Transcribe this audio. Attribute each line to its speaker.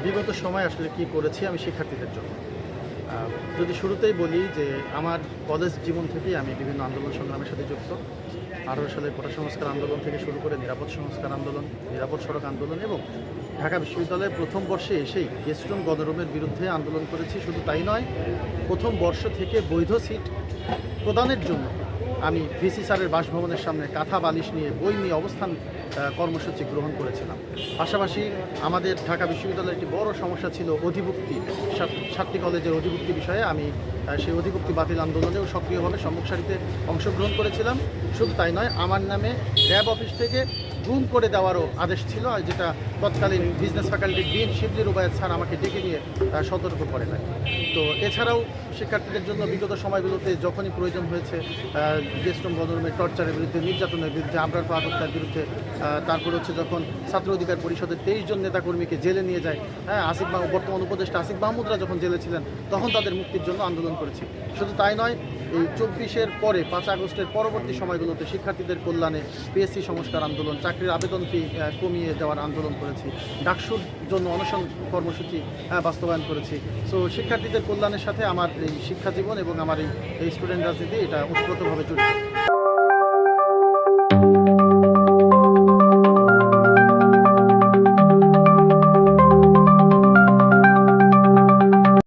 Speaker 1: বিগত সময় আসলে কি করেছি আমি শিক্ষার্থীদের জন্য। যদি শুরুতেই বলি যে আমার কলেজ জীবন থেকেই আমি বিভিন্ন আন্দোলন সংগ্রামের সাথে যুক্ত। 18 সালে কোটা সংস্কার আন্দোলন থেকে শুরু করে নিরাপদ সংস্কার আন্দোলন, নিরাপদ সড়ক আন্দোলন এবং ঢাকা বিশ্ববিদ্যালয়ের প্রথম বর্ষে এসেই গেস্টরুম গণরুমের বিরুদ্ধে আন্দোলন করেছি। শুধু তাই নয়, প্রথম বর্ষ থেকে বৈধ সিট প্রদানের জন্য আমি ভিসি স্যারের বাসভবনের সামনে কাঁথা বালিশ নিয়ে বই নিয়ে অবস্থান কর্মসূচি গ্রহণ করেছিলাম। পাশাপাশি আমাদের ঢাকা বিশ্ববিদ্যালয়ের একটি বড় সমস্যা ছিল অধিভুক্তি, সাতটি কলেজের অধিভুক্তি বিষয়ে আমি সেই অধিভুক্তি বাতিল আন্দোলনেও সক্রিয়ভাবে সম্মুখ সারিতে অংশগ্রহণ করেছিলাম। শুধু তাই নয়, আমার নামে র্যাব অফিস থেকে গুম করে দেওয়ারও আদেশ ছিল, যেটা তৎকালীন বিজনেস ফ্যাকাল্টির ডিন শিবলি রুবায়েত স্যার আমাকে ডেকে নিয়ে সতর্ক করে দেয়। তো এছাড়াও শিক্ষার্থীদের জন্য বিগত সময়গুলোতে যখনই প্রয়োজন হয়েছে গেস্টরুম গণরুমের টর্চারের বিরুদ্ধে, নির্যাতনের বিরুদ্ধে, আবরার ফাহাদ হত্যার বিরুদ্ধে, তারপর হচ্ছে যখন ছাত্র অধিকার পরিষদের 23 জন নেতাকর্মীকে জেলে নিয়ে যায়, বর্তমান উপদেষ্টা আসিফ মাহমুদরা যখন জেলে ছিলেন তখন তাদের মুক্তির জন্য আন্দোলন করেছি। শুধু তাই নয়, এই 24-এর পরে 5 আগস্টের পরবর্তী সময়গুলোতে শিক্ষার্থীদের কল্যাণে পিএসসি সংস্কার আন্দোলন, চাকরির আবেদন ফি কমিয়ে দেওয়ার আন্দোলন করেছি, ডাকসুর জন্য অনশন কর্মসূচি বাস্তবায়ন করেছি। সো শিক্ষার্থীদের কল্যাণের সাথে আমার এই শিক্ষা জীবন এবং আমার এই স্টুডেন্ট রাজনীতি এটা ওতপ্রোতভাবে জড়িত।